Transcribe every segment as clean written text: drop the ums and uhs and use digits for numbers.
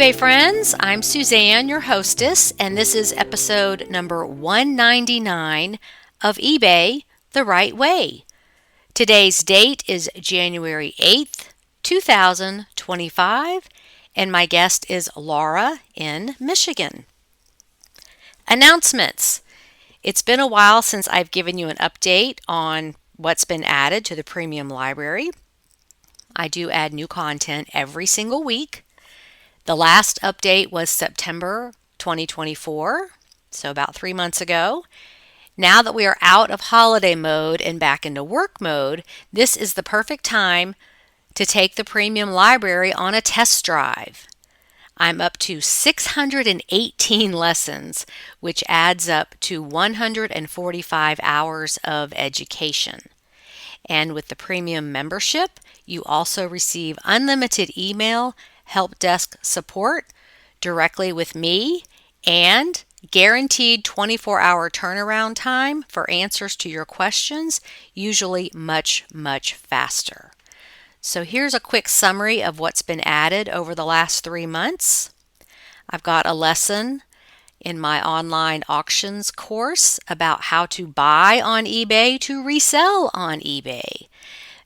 eBay friends, I'm Suzanne, your hostess, and this is episode number 199 of eBay the Right Way. Today's date is January 8th, 2025, and my guest is Laura in Michigan. Announcements. It's been a while since I've given you an update on what's been added to the premium library. I do add new content every single week. The last update was September 2024, so about 3 months ago. Now that we are out of holiday mode and back into work mode, this is the perfect time to take the premium library on a test drive. I'm up to 618 lessons, which adds up to 145 hours of education. And with the premium membership, you also receive unlimited email help desk support directly with me and guaranteed 24-hour turnaround time for answers to your questions, usually much, much faster. So here's a quick summary of what's been added over the last 3 months. I've got a lesson in my online auctions course about how to buy on eBay to resell on eBay.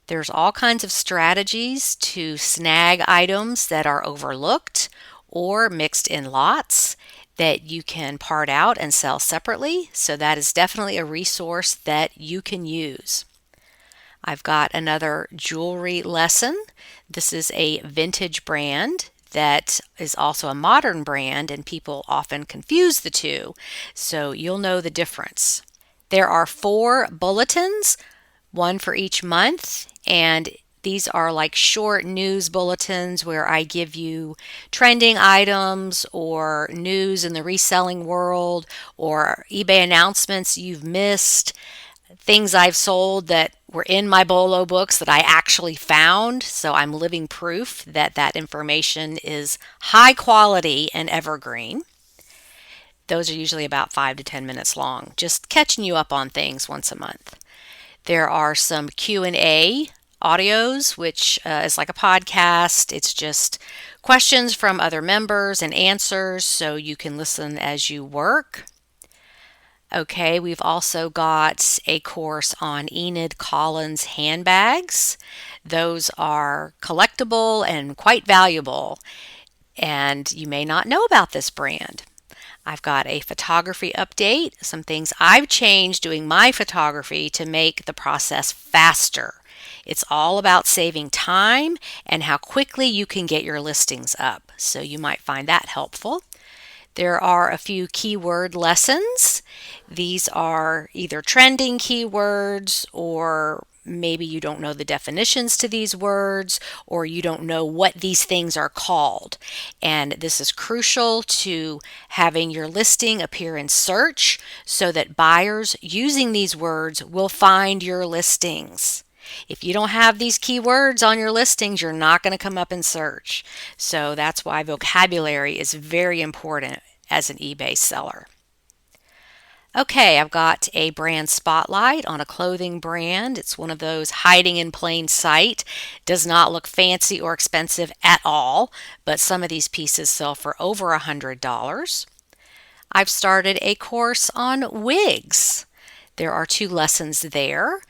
There's all kinds of strategies to snag items that are overlooked or mixed in lots that you can part out and sell separately. So that is definitely a resource that you can use. I've got another jewelry lesson. This is a vintage brand that is also a modern brand, and people often confuse the two. So you'll know the difference. There are 4 bulletins, one for each month, and these are like short news bulletins where I give you trending items or news in the reselling world or eBay announcements you've missed, things I've sold that were in my BOLO books that I actually found. So I'm living proof that that information is high quality and evergreen. Those are usually about 5 to 10 minutes long, just catching you up on things once a month. There are some Q&A audios, which is like a podcast. It's just questions from other members and answers, so you can listen as you work. Okay, we've also got a course on Enid Collins handbags. Those are collectible and quite valuable, and you may not know about this brand. I've got a photography update, some things I've changed doing my photography to make the process faster. It's all about saving time and how quickly you can get your listings up, so you might find that helpful. There are a few keyword lessons. These are either trending keywords, or maybe you don't know the definitions to these words, or you don't know what these things are called. And this is crucial to having your listing appear in search so that buyers using these words will find your listings. If you don't have these keywords on your listings, you're not going to come up in search. So that's why vocabulary is very important as an eBay seller. Okay, I've got a brand spotlight on a clothing brand. It's one of those hiding in plain sight. Does not look fancy or expensive at all, but some of these pieces sell for over $100. I've started a course on wigs. There are 2 lessons there.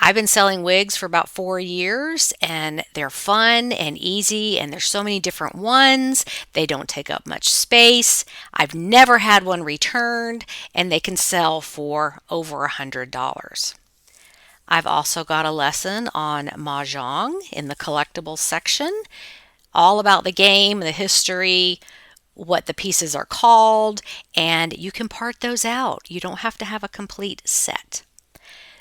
I've been selling wigs for about 4 years, and they're fun and easy, and there's so many different ones. They don't take up much space. I've never had one returned, and they can sell for over $100. I've also got a lesson on Mahjong in the collectibles section, all about the game, the history, what the pieces are called, and you can part those out. You don't have to have a complete set.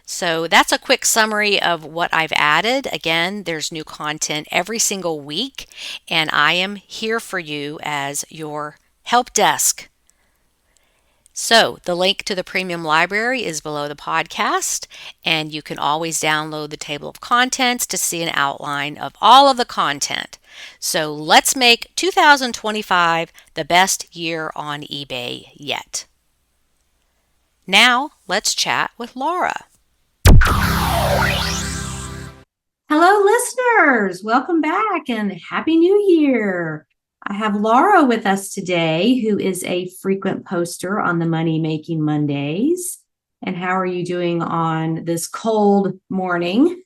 So that's a quick summary of what I've added. Again, there's new content every single week, and I am here for you as your help desk. So the link to the premium library is below the podcast, and you can always download the table of contents to see an outline of all of the content. So let's make 2025 the best year on eBay yet. Now let's chat with Laura. Hello, listeners. Welcome back and Happy New Year. I have Laura with us today, who is a frequent poster on the Money Making Mondays. And how are you doing on this cold morning?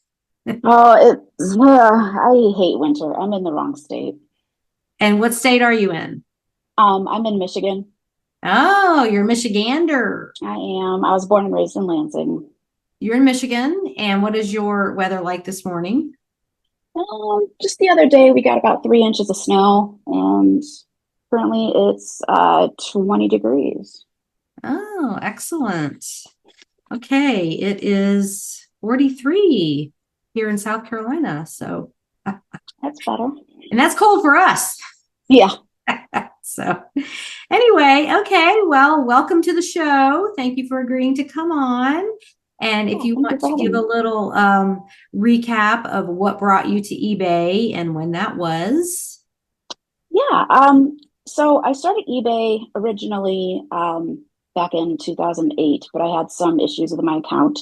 Oh, I hate winter. I'm in the wrong state. And what state are you in? I'm in Michigan. Oh, you're a Michigander. I am. I was born and raised in Lansing. You're in Michigan. And what is your weather like this morning? Just the other day, we got about 3 inches of snow, and currently it's 20 degrees. Oh, excellent. Okay, it is 43 here in South Carolina. So, and That's better. that's cold for us. Yeah. So, anyway, okay. Well, welcome to the show. Thank you for agreeing to come on. And if Oh, you thank you want for to having give a me. little recap of what brought you to eBay and when that was. Yeah. So I started eBay originally back in 2008, but I had some issues with my account.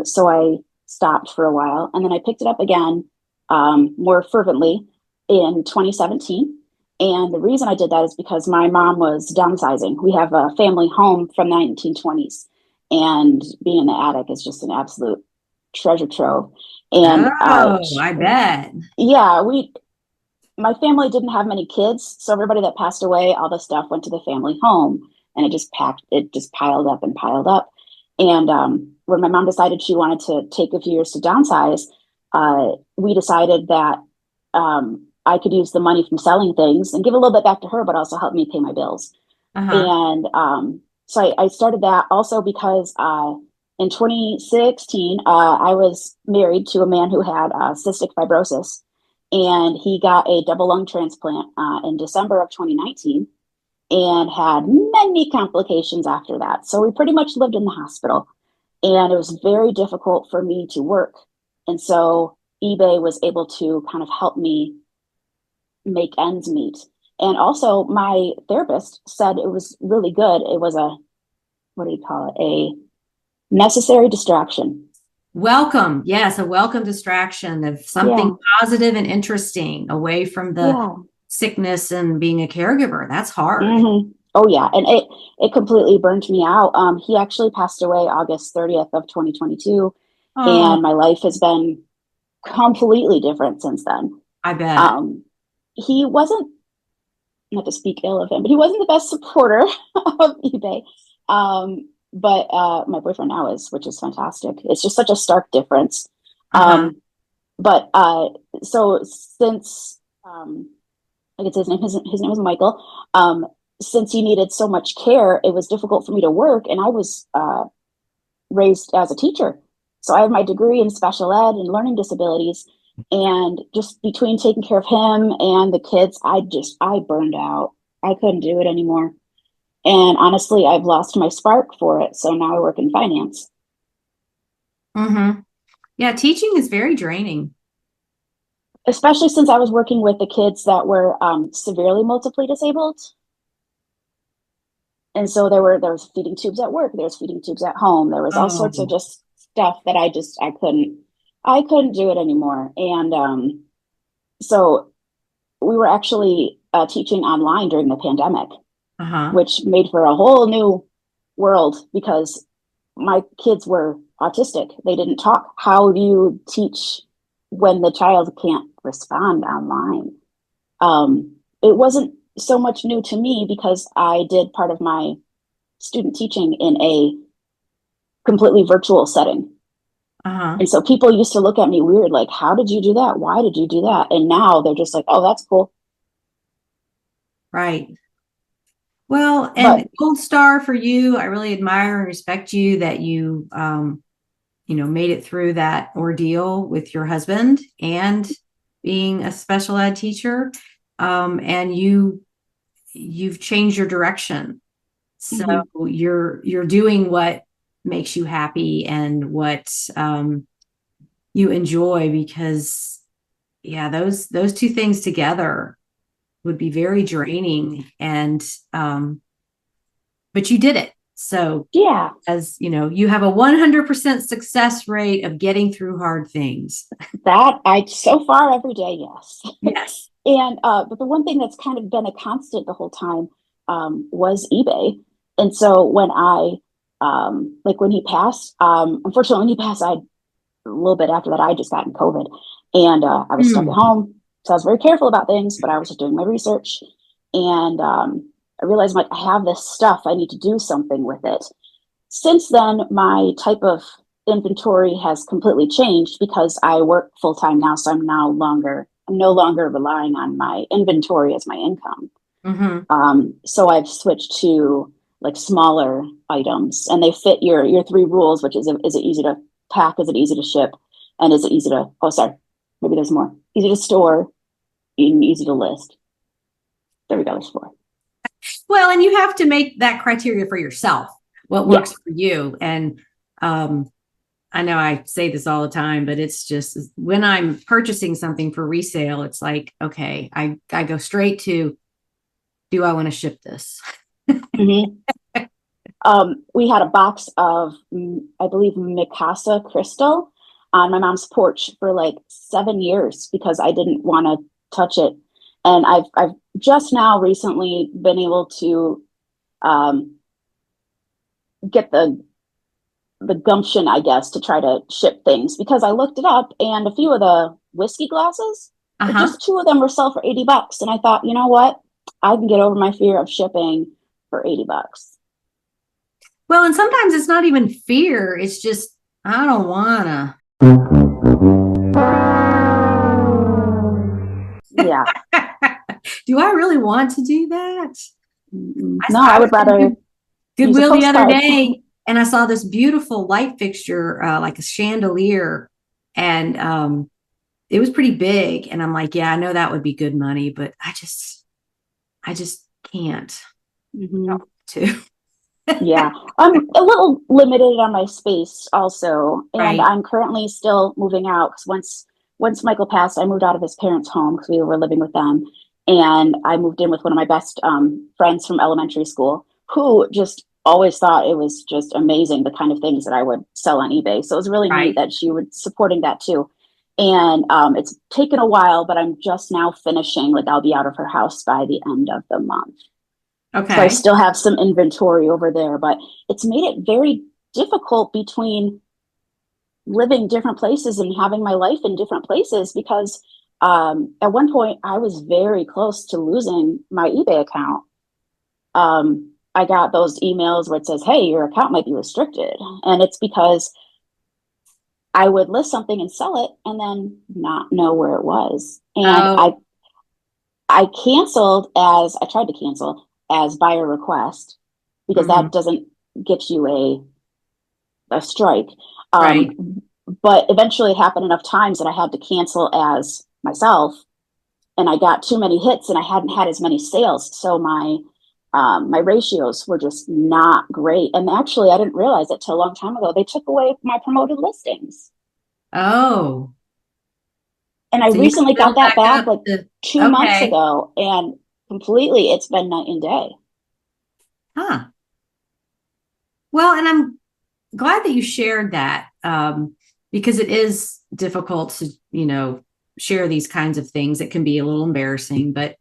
So I stopped for a while, and then I picked it up again more fervently in 2017. And the reason I did that is because my mom was downsizing. We have a family home from the 1920s, and being in the attic is just an absolute treasure trove. And Oh, I bet. yeah, we my family didn't have many kids, so everybody that passed away, all the stuff went to the family home, and it just piled up and piled up. And when my mom decided she wanted to take a few years to downsize, we decided that I could use the money from selling things and give a little bit back to her, but also help me pay my bills. Uh-huh. And so I started that also because in 2016, I was married to a man who had cystic fibrosis, and he got a double lung transplant in December of 2019 and had many complications after that. So we pretty much lived in the hospital, and it was very difficult for me to work. And so eBay was able to kind of help me make ends meet. And also, my therapist said it was really good. It was what do you call it? A necessary distraction. Welcome. Yes, a welcome distraction of something Yeah. positive and interesting away from the Yeah. sickness and being a caregiver. That's hard. Oh yeah, and it completely burned me out. He actually passed away August 30th of 2022, Oh, and my life has been completely different since then. I bet. Um, he wasn't, not to speak ill of him, but he wasn't the best supporter of eBay. But my boyfriend now is, which is fantastic. It's just such a stark difference. Uh-huh. Um, but so since I could say his name was Michael. Since he needed so much care, it was difficult for me to work, and I was raised as a teacher. So I have my degree in special ed and learning disabilities. And just between taking care of him and the kids, I burned out. I couldn't do it anymore. And honestly, I've lost my spark for it. So now I work in finance. Mm-hmm. Yeah, teaching is very draining. Especially since I was working with the kids that were severely multiply disabled. And so there was feeding tubes at work, there was feeding tubes at home, there was all sorts of Oh, just stuff that I couldn't do it anymore. And so we were actually teaching online during the pandemic, uh-huh. which made for a whole new world because my kids were autistic. They didn't talk. How do you teach when the child can't respond online? It wasn't so much new to me because I did part of my student teaching in a completely virtual setting. Uh-huh. And so people used to look at me weird, like, how did you do that? Why did you do that? And now they're just like, oh, that's cool. Right. Well, and But gold star for you. I really admire and respect you that you made it through that ordeal with your husband and being a special ed teacher. And you've changed your direction. So mhm, you're doing what makes you happy and what you enjoy because yeah, those two things together would be very draining and but you did it. So Yeah, as you know, you have a 100% success rate of getting through hard things. that I so far every day, yes. Yes. And but the one thing that's kind of been a constant the whole time was eBay. And so when I like when he passed, unfortunately when he passed, I a little bit after that I just got in COVID, and I was stuck at Hmm. home, so I was very careful about things, but I was just doing my research, and I realized like I have this stuff, I need to do something with it. Since then, my type of inventory has completely changed because I work full time now, so I'm no longer relying on my inventory as my income. Mm-hmm. So I've switched to like smaller items, and they fit your three rules, which is it easy to pack, is it easy to ship, and is it easy to oh sorry, maybe there's more. Easy to store and easy to list. There we go, there's four. Well, and you have to make that criteria for yourself, what Yeah. works for you. And um, I know I say this all the time, but it's just when I'm purchasing something for resale, it's like, okay, I go straight to, do I want to ship this? Mm-hmm. We had a box of, I believe, Mikasa crystal on my mom's porch for like 7 years because I didn't want to touch it. And I've just now recently been able to um, get the gumption, I guess, to try to ship things because I looked it up and a few of the whiskey glasses, Uh-huh. just two of them were sold for $80. And I thought, you know what? I can get over my fear of shipping for $80. Well, and sometimes it's not even fear. It's just, I don't wanna. Yeah. Do I really want to do that? No, I I was would in rather use a Goodwill the other postcard. day and I saw this beautiful light fixture, like a chandelier, and it was pretty big. And I'm like, yeah, I know that would be good money, but I just can't. I don't Mhm. want to. Yeah, I'm a little limited on my space also, and Right. I'm currently still moving out because once Michael passed, I moved out of his parents' home because we were living with them, and I moved in with one of my best friends from elementary school, who just always thought it was just amazing the kind of things that I would sell on eBay. So it was really neat Right. that she was supporting that too. And it's taken a while, but I'm just now finishing. Like I'll be out of her house by the end of the month. So I Okay. still have some inventory over there, but it's made it very difficult between living different places and having my life in different places because at one point I was very close to losing my eBay account. I got those emails where it says, "Hey, your account might be restricted," and it's because I would list something and sell it and then not know where it was. And Oh, I canceled as I tried to cancel as buyer request because mhm. that doesn't get you a strike. Right. But eventually it happened enough times that I had to cancel as myself, and I got too many hits, and I hadn't had as many sales, so my ratios were just not great. And actually, I didn't realize it till a long time ago. They took away my promoted listings, Oh, and I so you have to recently got build that back back up like to, 2 months okay. ago, and completely, it's been night and day. Huh. Well, and I'm glad that you shared that, because it is difficult to, share these kinds of things. It can be a little embarrassing, but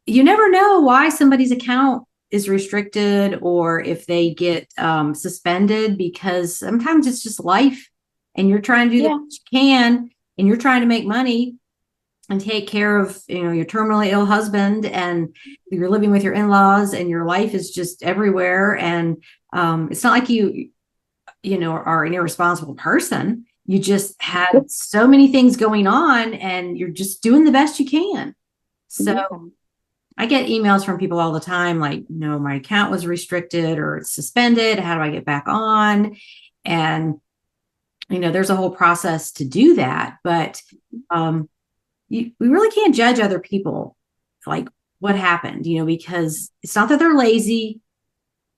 you never know why somebody's account is restricted or if they get suspended, because sometimes it's just life and you're trying to do the Yeah, best you can and you're trying to make money and take care of your terminally ill husband, and you're living with your in-laws and your life is just everywhere. And it's not like you are an irresponsible person. You just had so many things going on and you're just doing the best you can. So yeah, I get emails from people all the time like, my account was restricted or it's suspended. How do I get back on? And, there's a whole process to do that. But um, we really can't judge other people, like what happened, because it's not that they're lazy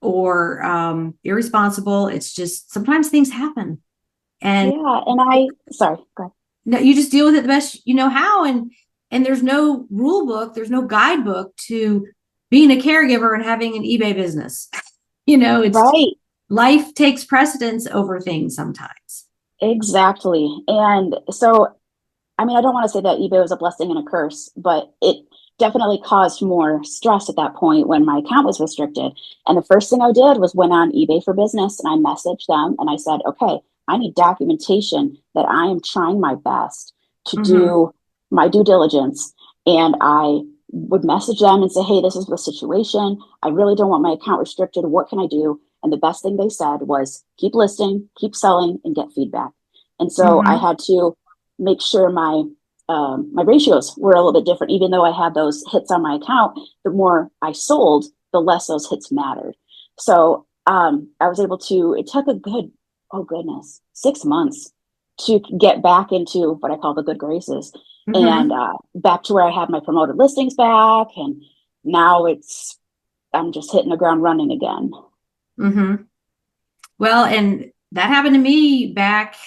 or irresponsible. It's just sometimes things happen. And yeah. And I, sorry, go ahead. no, you just deal with it the best you know how. And there's no rule book, there's no guidebook to being a caregiver and having an eBay business. It's Right. life takes precedence over things sometimes. Exactly. And so, I mean, I don't want to say that eBay was a blessing and a curse, but it definitely caused more stress at that point when my account was restricted. And the first thing I did was went on eBay for Business and I messaged them and I said, okay, I need documentation that I am trying my best to Mm-hmm. do my due diligence. And I would message them and say, hey, this is the situation. I really don't want my account restricted. What can I do? And the best thing they said was keep listing, keep selling, and get feedback. And so I Mm-hmm. had to make sure my ratios were a little bit different. Even though I had those hits on my account, the more I sold, the less those hits mattered. So I was able to. It took a good, oh goodness, 6 months to get back into what I call the good graces, and Mm-hmm. back to where I have my promoted listings back, and now I'm just hitting the ground running again. Mm-hmm. Well, and that happened to me back,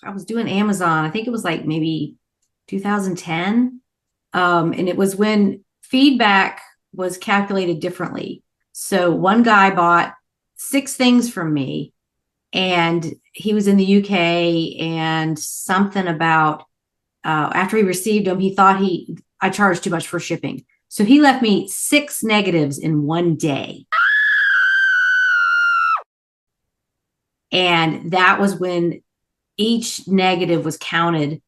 I was doing Amazon. I think it was like maybe 2010. And it was when feedback was calculated differently. So one guy bought 6 things from me, and he was in the UK, and something about after he received them, he thought I charged too much for shipping. So he left me 6 negatives in one day. And that was when each negative was counted.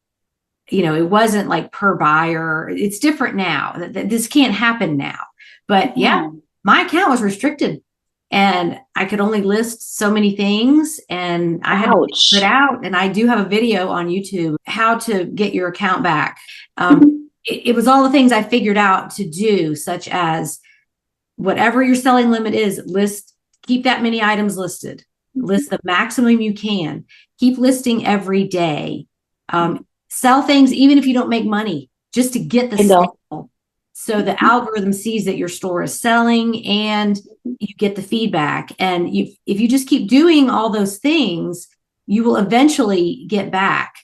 It wasn't like per buyer. It's different now. This can't happen now. But yeah, No. my account was restricted and I could only list so many things and I had to Ouch. put it out. And I do have a video on YouTube, how to get your account back. It was all the things I figured out to do, such as whatever your selling limit is, keep that many items listed, list the maximum you can, keep listing every day. Sell things even if you don't make money, just to get the Bingo. sale. So the algorithm sees that your store is selling and you get the feedback. And if you just keep doing all those things, you will eventually get back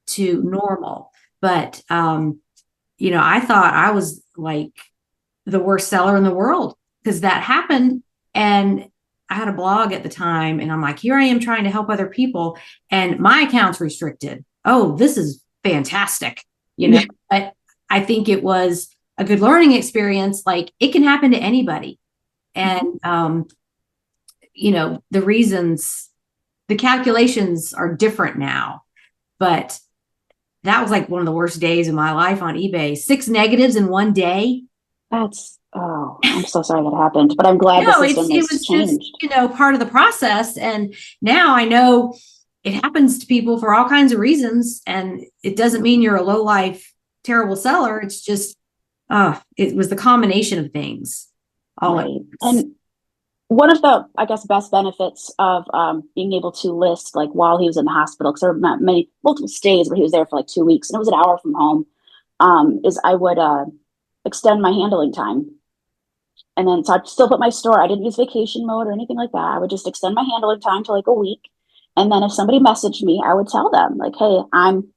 to normal. But I thought I was like the worst seller in the world because that happened. And I had a blog at the time and I'm like, here I am trying to help other people and my account's restricted. Oh, this is fantastic. But I think it was a good learning experience. Like it can happen to anybody. And, the reasons, the calculations are different now, but that was like one of the worst days of my life on eBay. 6 negatives in one day. Oh, I'm so sorry that happened, but I'm glad the No, system it has was just, changed. part of the process. And now I know it happens to people for all kinds of reasons. And it doesn't mean you're a low life, terrible seller. It's just, it was the combination of things. All at Right. once. And one of the, I guess, best benefits of being able to list like while he was in the hospital, because there were multiple stays where he was there for like 2 weeks and it was an hour from home, is I would extend my handling time. And then so I'd still put my store, I didn't use vacation mode or anything like that. I would just extend my handling time to like a week. And then if somebody messaged me, I would tell them like, hey, I'm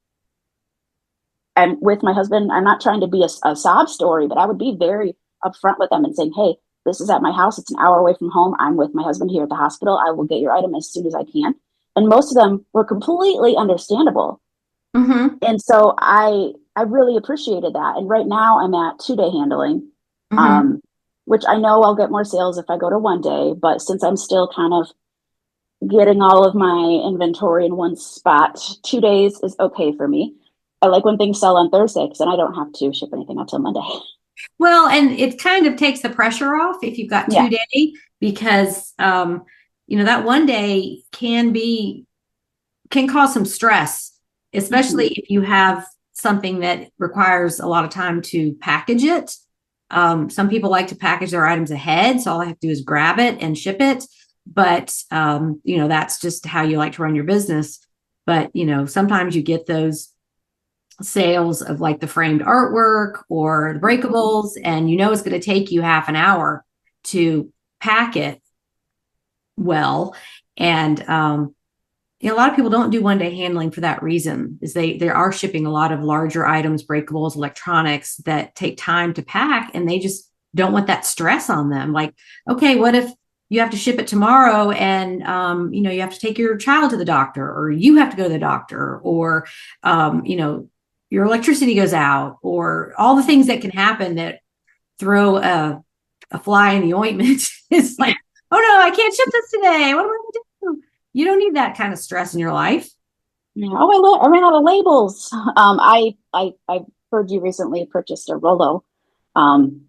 with my husband. I'm not trying to be a sob story, but I would be very upfront with them and saying, hey, this is at my house. It's an hour away from home. I'm with my husband here at the hospital. I will get your item as soon as I can. And most of them were completely understandable. Mm-hmm. And so I really appreciated that. And right now I'm at 2-day handling, Mm-hmm. um, which I know I'll get more sales if I go to 1 day. But since I'm still kind of getting all of my inventory in one spot, 2 days is okay for me. I like when things sell on Thursday because then I don't have to ship anything until Monday. Well, and it kind of takes the pressure off if you've got Yeah. 2 day, because that one day can cause some stress, especially Mm-hmm. if you have something that requires a lot of time to package it. Some people like to package their items ahead, so all I have to do is grab it and ship it. But that's just how you like to run your business. But sometimes you get those sales of like the framed artwork or the breakables, and it's going to take you half an hour to pack it well. And a lot of people don't do 1 day handling for that reason, is they are shipping a lot of larger items, breakables, electronics that take time to pack, and they just don't want that stress on them. Like, okay, what if you have to ship it tomorrow, and you have to take your child to the doctor, or you have to go to the doctor, or your electricity goes out, or all the things that can happen that throw a fly in the ointment. It's like, oh no, I can't ship this today. What am I going to do? You don't need that kind of stress in your life. Yeah. Oh, I ran out of labels. I heard you recently purchased a Rolo, um,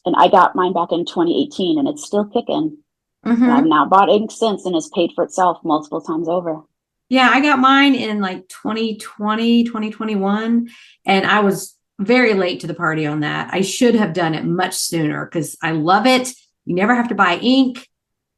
and I got mine back in 2018, and it's still kicking. And I've Mm-hmm. now bought ink since, and it's paid for itself multiple times over. Yeah, I got mine in like 2020, 2021, and I was very late to the party on that. I should have done it much sooner because I love it. You never have to buy ink.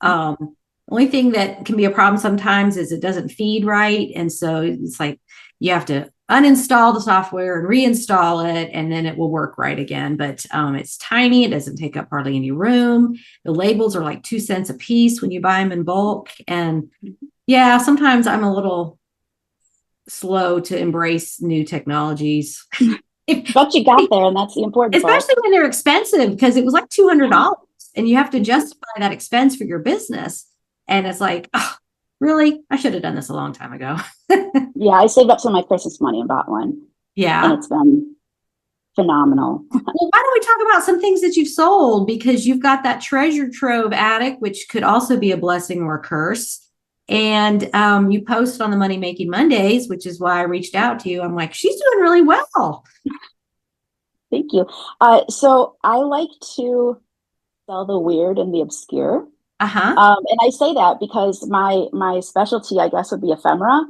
Only thing that can be a problem sometimes is it doesn't feed right. And so it's like you have to uninstall the software and reinstall it, and then it will work right again. But it's tiny. It doesn't take up hardly any room. The labels are like 2 cents a piece when you buy them in bulk. And yeah, sometimes I'm a little slow to embrace new technologies. But you got there, and that's the important part. Especially when they're expensive, because it was like $200 and you have to justify that expense for your business. And it's like, oh, really? I should have done this a long time ago. Yeah, I saved up some of my Christmas money and bought one, and Yeah. it's been phenomenal. Well, why don't we talk about some things that you've sold? Because you've got that treasure trove attic, which could also be a blessing or a curse. And you post on the Money Making Mondays, which is why I reached out to you. I'm like, she's doing really well. Thank you. So I like to sell the weird and the obscure. Uh-huh. And I say that because my specialty, I guess, would be ephemera.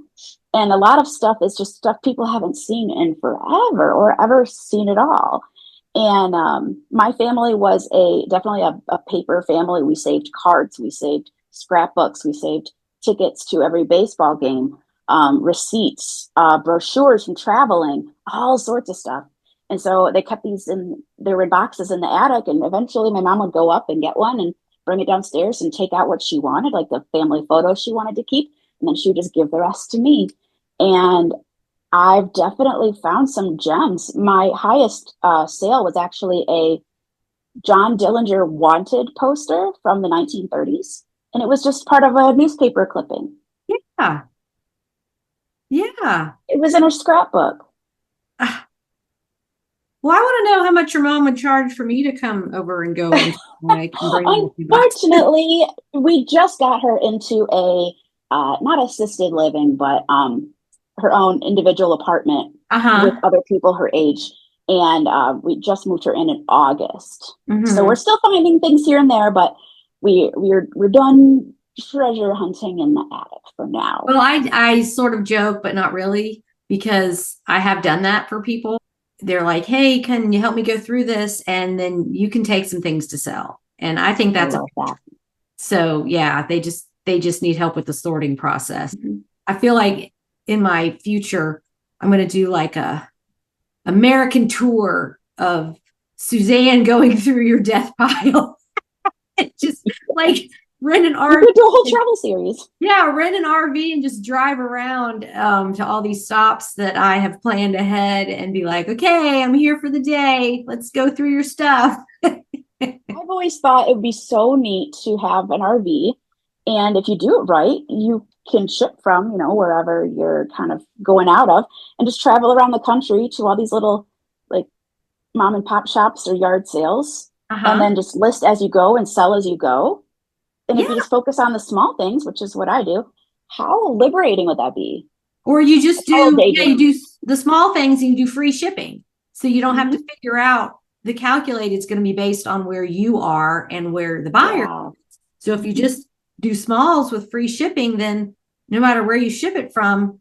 And a lot of stuff is just stuff people haven't seen in forever or ever seen at all. And my family was definitely a paper family. We saved cards, we saved scrapbooks, we saved tickets to every baseball game, receipts, brochures from traveling, all sorts of stuff. And so they kept they were in boxes in the attic. And eventually my mom would go up and get one and bring it downstairs and take out what she wanted, like the family photos she wanted to keep. And then she would just give the rest to me. And I've definitely found some gems. My highest sale was actually a John Dillinger wanted poster from the 1930s. And it was just part of a newspaper clipping. Yeah. Yeah. It was in her scrapbook. Well, I want to know how much your mom would charge for me to come over and go and like Unfortunately, we just got her into a not assisted living, but her own individual apartment with other people her age. And we just moved her in August. So we're still finding things here and there, but we're done treasure hunting in the attic for now. Well, I sort of joke, but not really, because I have done that for people. They're like, hey, can you help me go through this? And then you can take some things to sell. And I think that's so yeah, they just need help with the sorting process. I feel like in my future, I'm going to do like a American tour of Suzanne going through your death pile. Just like rent an RV. We could do a whole travel series. Yeah, rent an RV and just drive around to all these stops that I have planned ahead and be like, okay, I'm here for the day. Let's go through your stuff. I've always thought it would be so neat to have an RV. And if you do it right, you can ship from, wherever you're kind of going out of and just travel around the country to all these little like mom and pop shops or yard sales. And then just list as you go and sell as you go. And if you just focus on the small things, which is what I do, how liberating would that be? Or you just do, you do the small things and you do free shipping. So you don't have to figure out the calculate. It's going to be based on where you are and where the buyer is. So if you just do smalls with free shipping, then no matter where you ship it from,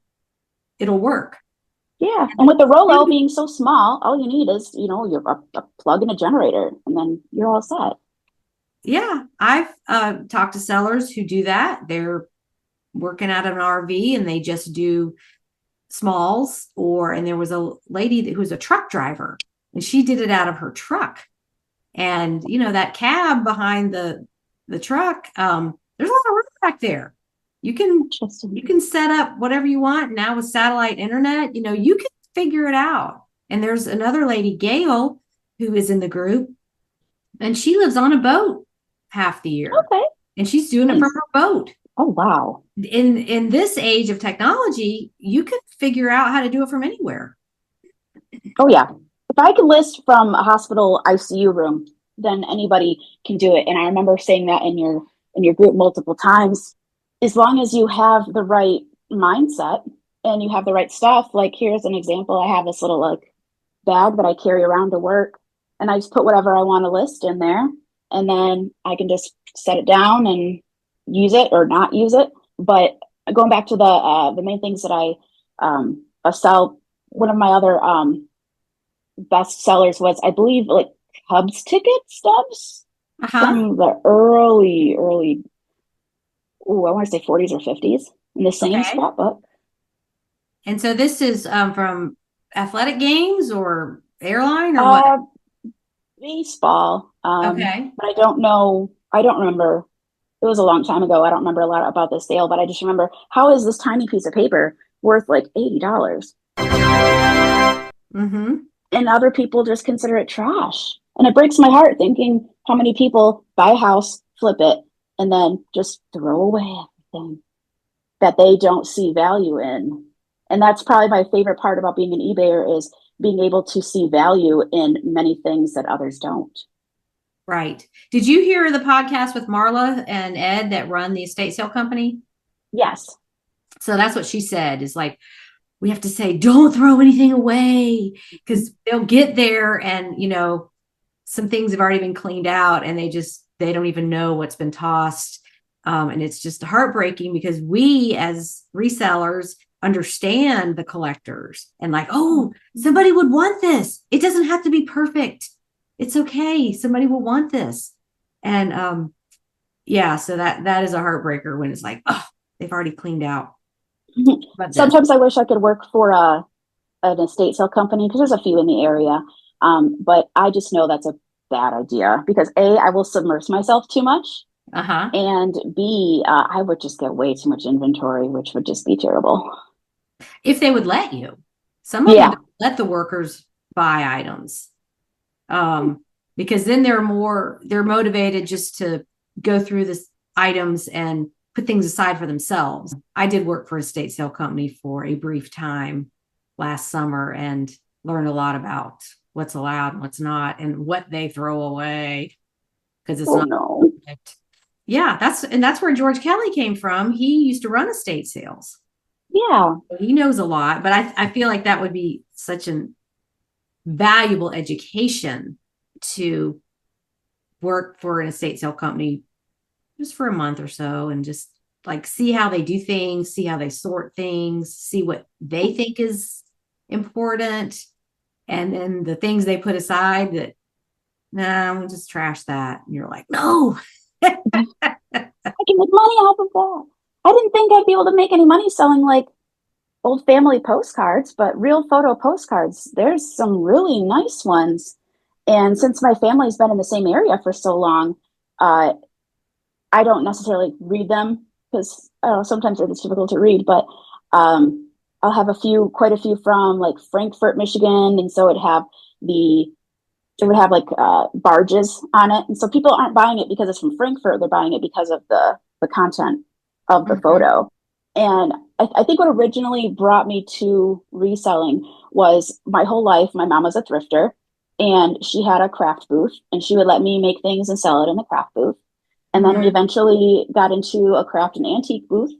it'll work. Yeah. And with the Rolo being so small, all you need is, you're a plug and a generator, and then you're all set. Yeah. I've talked to sellers who do that. They're working out of an RV and they just do smalls. And there was a lady who was a truck driver and she did it out of her truck. And, that cab behind the truck, there's a lot of room back there. You can set up whatever you want now with satellite internet. You can figure it out. And there's another lady, Gail, who is in the group, and she lives on a boat half the year. Okay. and she's doing it from her boat. Oh, wow. In this age of technology, you can figure out how to do it from anywhere. Oh, yeah. If I could list from a hospital ICU room, then anybody can do it. And I remember saying that in your group multiple times. As long as you have the right mindset and you have the right stuff, like here's an example. I have this little like bag that I carry around to work, and I just put whatever I want to list in there, and then I can just set it down and use it or not use it. But going back to the main things that I sell, one of my other best sellers was, I believe, like Cubs ticket stubs from the early, I want to say 40s or 50s in the same scrapbook. And so this is from athletic games or airline or what? Baseball. Okay. But I don't know. I don't remember. It was a long time ago. I don't remember a lot about the sale, but I just remember, how is this tiny piece of paper worth like $80? Mm-hmm. And other people just consider it trash. And it breaks my heart thinking how many people buy a house, flip it, and then just throw away everything that they don't see value in. And that's probably my favorite part about being an eBayer, is being able to see value in many things that others don't. Right. Did you hear the podcast with Marla and Ed that run the estate sale company? Yes. So that's what she said, is like, we have to say, don't throw anything away, because they'll get there and, you know, some things have already been cleaned out and they don't even know what's been tossed. And it's just heartbreaking, because we as resellers understand the collectors and like, oh, somebody would want this. It doesn't have to be perfect. It's okay. Somebody will want this. And yeah, so that is a heartbreaker when it's like, oh, they've already cleaned out. But sometimes I wish I could work for an estate sale company, because there's a few in the area. But I just know that's a bad idea, because A, I will submerge myself too much. And B, I would just get way too much inventory, which would just be terrible. If they would let you. Some of them don't let the workers buy items. Because then they're motivated just to go through the items and put things aside for themselves. I did work for a estate sale company for a brief time last summer and learned a lot about what's allowed and what's not, and what they throw away, because it's not perfect. Yeah, that's where George Kelly came from. He used to run estate sales. Yeah. So he knows a lot, but I feel like that would be such an valuable education to work for an estate sale company just for a month or so, and just like see how they do things, see how they sort things, see what they think is important, and then the things they put aside that, nah, we'll just trash that. And you're like, no. I can make money off of that. I didn't think I'd be able to make any money selling like old family postcards, but real photo postcards, there's some really nice ones. And since my family's been in the same area for so long, I don't necessarily read them, because sometimes it's difficult to read, but I'll have quite a few from like Frankfort, Michigan. And so it would have like barges on it. And so people aren't buying it because it's from Frankfurt. They're buying it because of the content of the photo. And I think what originally brought me to reselling was, my whole life, my mom was a thrifter, and she had a craft booth, and she would let me make things and sell it in the craft booth. And then we eventually got into a craft and antique booth.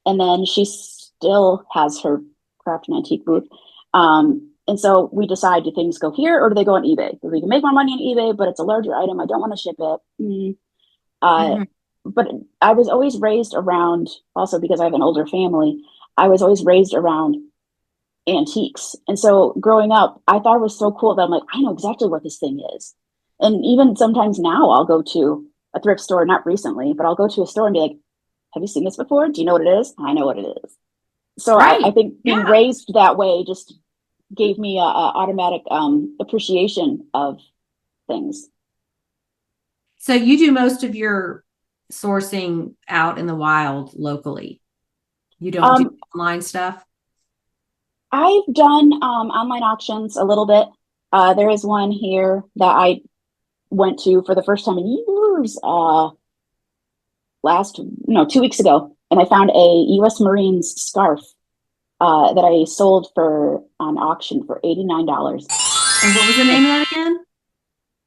And then she still has her craft and antique booth. And so we decide, do things go here or do they go on eBay? Because we can make more money on eBay, but it's a larger item. I don't want to ship it. But I was always raised around, also because I have an older family, I was always raised around antiques. And so growing up, I thought it was so cool that I'm like, I know exactly what this thing is. And even sometimes now I'll go to a thrift store, not recently, but I'll go to a store and be like, have you seen this before? Do you know what it is? I know what it is. So I think being raised that way just gave me a automatic appreciation of things. So you do most of your sourcing out in the wild locally. You don't do online stuff? I've done online auctions a little bit. There is one here that I went to for the first time in years. no, 2 weeks ago, and I found a U.S. Marines scarf that I sold for on auction for $89. And what was the name of that again?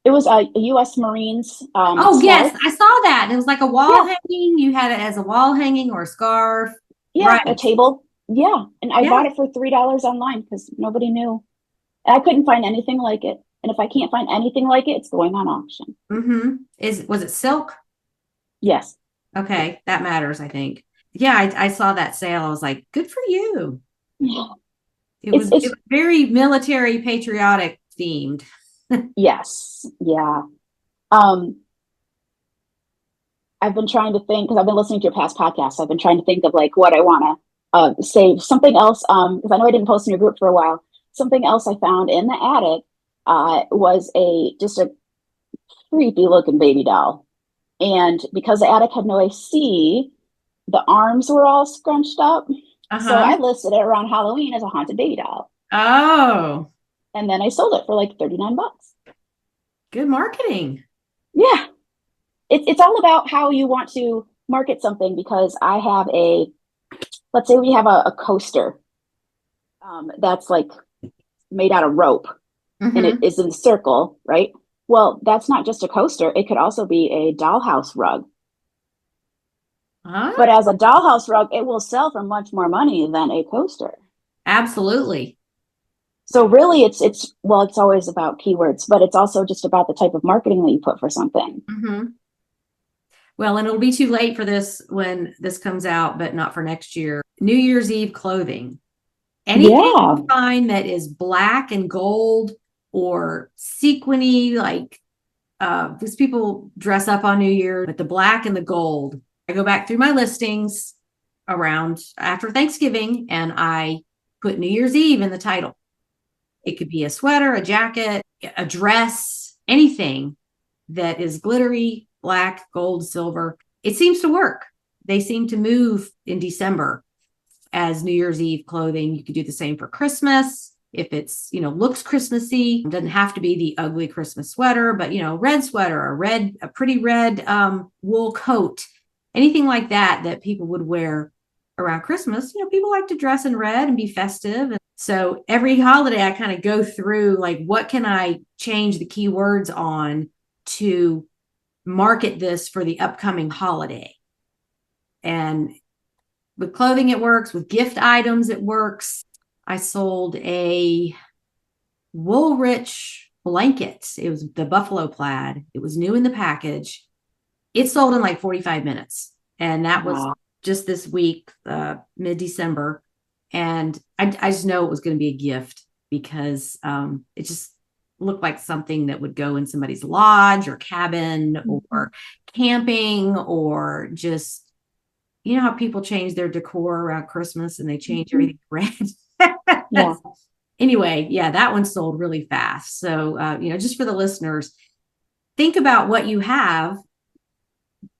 It was a U.S. Marines Oh, scarf. yes, I saw that. It was like a wall Yeah, hanging. You had it as a wall hanging or a scarf. yeah, a Right. table. Yeah, and I Yeah. bought it for $3 online because nobody knew. And I couldn't find anything like it. And if I can't find anything like it, it's going on auction. Mm-hmm. Was it silk? Yes. Okay, that matters, I think. Yeah, I saw that sale. I was like, good for you. Yeah. It It's was it it's was very military patriotic themed. yes, yeah. Um, I've been trying to think because I've been listening to your past podcasts. I've been trying to think of like what I want to say. Something else, because I know I didn't post in your group for a while. Something else I found in the attic was a just a creepy looking baby doll. And because the attic had no AC, the arms were all scrunched up. So Uh-huh. I listed it around Halloween as a haunted baby doll. Oh, And then I sold it for like 39 bucks. good marketing. Yeah. It's all about how you want to market something because I have let's say we have a coaster that's like made out of rope and it Mm-hmm. is in a circle, right? Well, that's not just a coaster. It could also be a dollhouse rug. Huh? But as a dollhouse rug, it will sell for much more money than a coaster. Absolutely. So really it's well, it's always about keywords, but it's also just about the type of marketing that you put for something. Mm-hmm. Well, and it'll be too late for this when this comes out, but not for next year. New Year's Eve clothing. Anything Yeah. you find that is black and gold or sequiny, like because people dress up on New Year, but the black and the gold. I go back through my listings around after Thanksgiving and I put New Year's Eve in the title. It could be a sweater, a jacket, a dress, anything that is glittery, black, gold, silver. It seems to work. They seem to move in December as New Year's Eve clothing. You could do the same for Christmas. If it's, looks Christmassy, it doesn't have to be the ugly Christmas sweater, but, red sweater, a pretty red wool coat, anything like that, that people would wear around Christmas. People like to dress in red and be festive. And so every holiday I kind of go through like, what can I change the keywords on to market this for the upcoming holiday? And with clothing, it works. With gift items, it works. I sold a Woolrich blanket. It was the buffalo plaid. It was new in the package. It sold in like 45 minutes. And that was Wow. just this week, mid-December. And I just know it was going to be a gift because it just looked like something that would go in somebody's lodge or cabin or camping or just, how people change their decor around Christmas and they change everything red. Yeah. Anyway, yeah, that one sold really fast. So, just for the listeners, think about what you have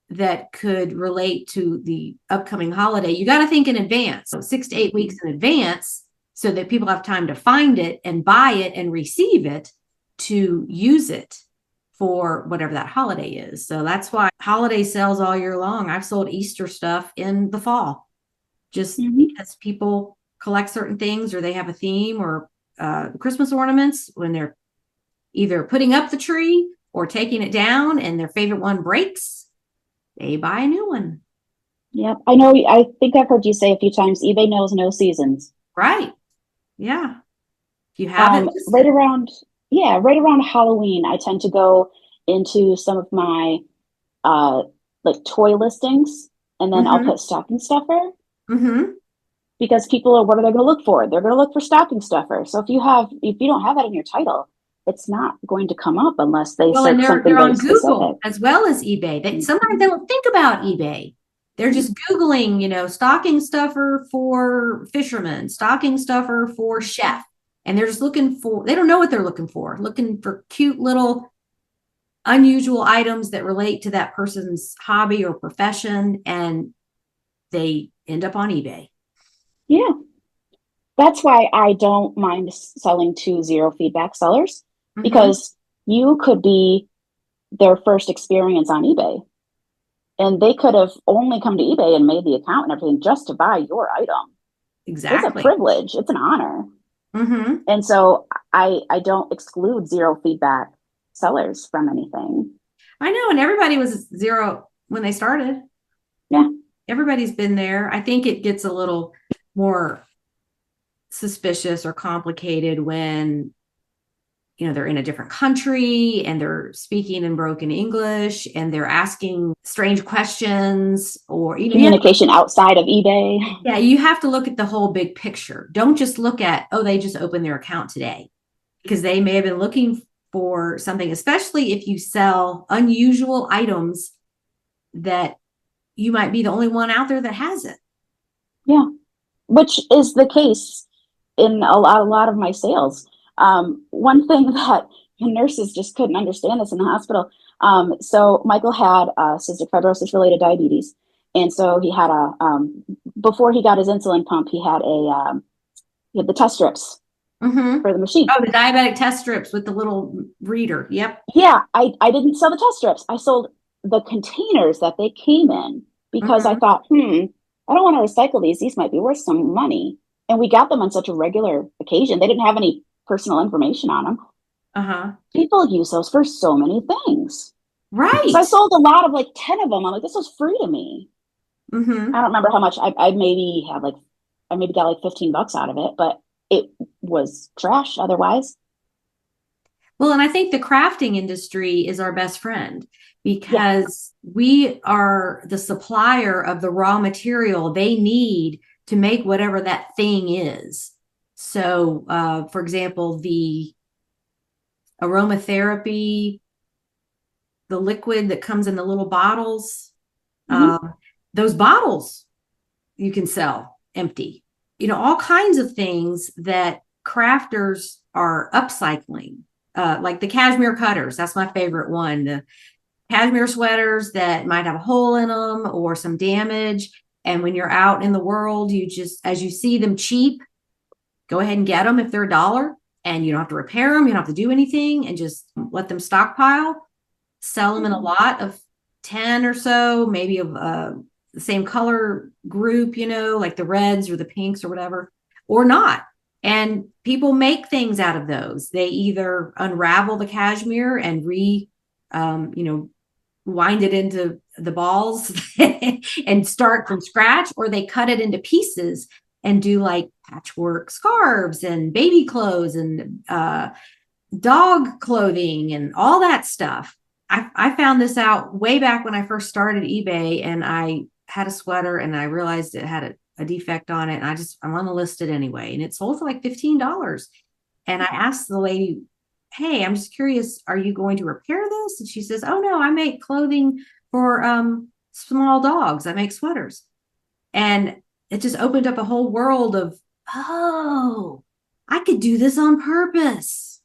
that could relate to the upcoming holiday. You got to think in advance, so 6 to 8 weeks in advance, so that people have time to find it and buy it and receive it to use it for whatever that holiday is. So that's why holiday sales all year long. I've sold Easter stuff in the fall just because people collect certain things or they have a theme or Christmas ornaments when they're either putting up the tree or taking it down and their favorite one breaks, they buy a new one. Yep. I know. I think I've heard you say a few times, eBay knows no seasons. Right. Yeah. If you have it Right listed. around, yeah, right around Halloween, I tend to go into some of my uh like toy listings, and then I'll Mm-hmm. put stocking stuffer Mm-hmm. because people are what are they going to look for? They're going to look for stocking stuffer. So if you don't have that in your title, it's not going to come up unless they Well, and search they're something very on specific. Google as well as eBay. Sometimes they Mhm. don't think about eBay. They're just Googling, stocking stuffer for fisherman, stocking stuffer for chef. And they're just they don't know what they're looking for cute little unusual items that relate to that person's hobby or profession. And they end up on eBay. Yeah. That's why I don't mind selling to zero feedback sellers Mm-hmm. because you could be their first experience on eBay. And they could have only come to eBay and made the account and everything just to buy your item. It's a Exactly. privilege. It's an honor. Mm-hmm. And so I don't exclude zero feedback sellers from anything. I know. And everybody was zero when they started. Yeah. Everybody's been there. I think it gets a little more suspicious or complicated when they're in a different country and they're speaking in broken English and they're asking strange questions, or Communication outside of eBay. yeah, you have to look at the whole big picture. Don't just look at, oh, they just opened their account today, because they may have been looking for something, especially if you sell unusual items that you might be the only one out there that has it. Yeah, which is the case in a lot of my sales. One thing that the nurses just couldn't understand this in the hospital. So Michael had cystic fibrosis related diabetes. And so he had before he got his insulin pump, he had the test strips for the machine. Oh, the diabetic test strips with the little reader. Yep. Yeah, I didn't sell the test strips. I sold the containers that they came in because I thought, I don't want to recycle these. These might be worth some money. And we got them on such a regular occasion. They didn't have any personal information on them. People use those for so many things. Right. So I sold a lot of 10 of them. I'm like, this was free to me. I don't remember how much I maybe got $15 out of it, but it was trash otherwise. Well, and I think the crafting industry is our best friend, because we are the supplier of the raw material they need to make whatever that thing is. So, for example, the aromatherapy, the liquid that comes in the little bottles, those bottles you can sell empty. All kinds of things that crafters are upcycling. Like the cashmere cutters. That's my favorite one. The cashmere sweaters that might have a hole in them or some damage. And when you're out in the world, you just, as you see them cheap, go ahead and get them if they're $1, and you don't have to repair them. You don't have to do anything, and just let them stockpile, sell them in a lot of 10 or so, maybe of the same color group, like the reds or the pinks or whatever, or not. And people make things out of those. They either unravel the cashmere and wind it into the balls and start from scratch, or they cut it into pieces and do like patchwork scarves and baby clothes and dog clothing and all that stuff. I found this out way back when I first started eBay, and I had a sweater and I realized it had a defect on it, and I want to list it anyway, and it sold for like $15. And I asked the lady, hey, I'm just curious, are you going to repair this? And she says, oh no, I make clothing for small dogs. I make sweaters. And it just opened up a whole world of, oh, I could do this on purpose.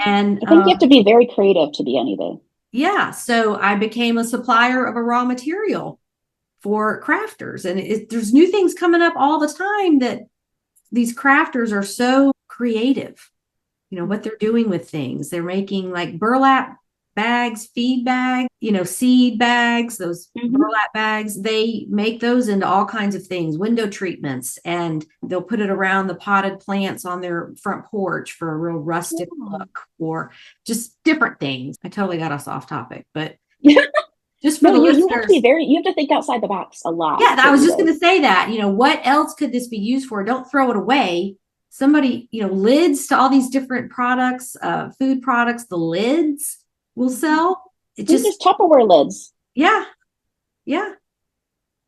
And I think you have to be very creative to be on eBay. Yeah, so I became a supplier of a raw material for crafters, and there's new things coming up all the time that these crafters are so creative. What they're doing with things. They're making like burlap bags, feed bags, seed bags, those burlap bags. They make those into all kinds of things, window treatments, and they'll put it around the potted plants on their front porch for a real rustic look, or just different things. I totally got us off topic, but just for the listeners, you have to be you have to think outside the box a lot. Yeah, I was just going to say that. What else could this be used for? Don't throw it away. Somebody, lids to all these different products, food products, the lids will sell. Just Tupperware lids. Yeah. Yeah.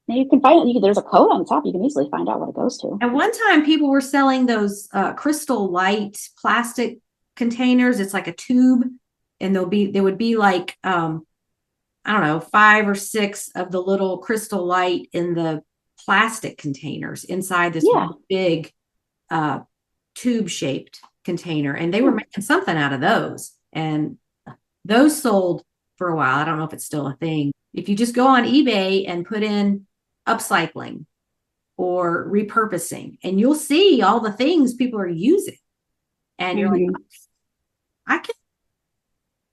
Now you can find it. There's a code on the top. You can easily find out what it goes to. At one time, people were selling those crystal light plastic containers. It's like a tube, and there would be like, I don't know, 5 or 6 of the little crystal light in the plastic containers inside this big tube shaped container. And they were making something out of those. And those sold for a while. I don't know if it's still a thing. If you just go on eBay and put in upcycling or repurposing, and you'll see all the things people are using. And you're like,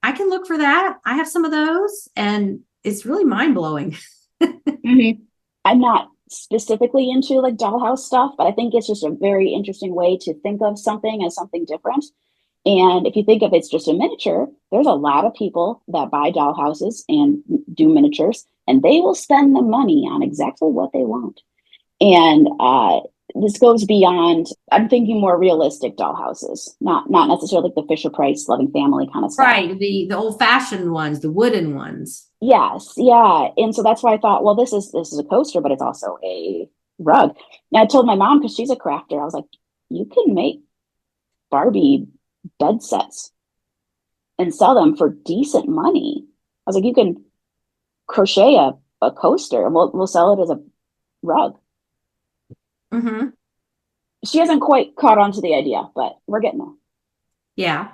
I can look for that. I have some of those, and it's really mind-blowing. Mhm. I'm not specifically into like dollhouse stuff, but I think it's just a very interesting way to think of something as something different. And if you think of it's just a miniature, there's a lot of people that buy dollhouses and do miniatures, and they will spend the money on exactly what they want. And this goes beyond. I'm thinking more realistic dollhouses, not necessarily like the Fisher Price Loving Family kind of stuff. Right. The old-fashioned ones, the wooden ones. Yes, yeah. And so that's why I thought, well, this is a coaster, but it's also a rug. And I told my mom because she's a crafter, I was like, you can make Barbie bed sets and sell them for decent money. I was like, you can crochet a coaster and we'll sell it as a rug. Mm-hmm. She hasn't quite caught on to the idea, but we're getting there. Yeah.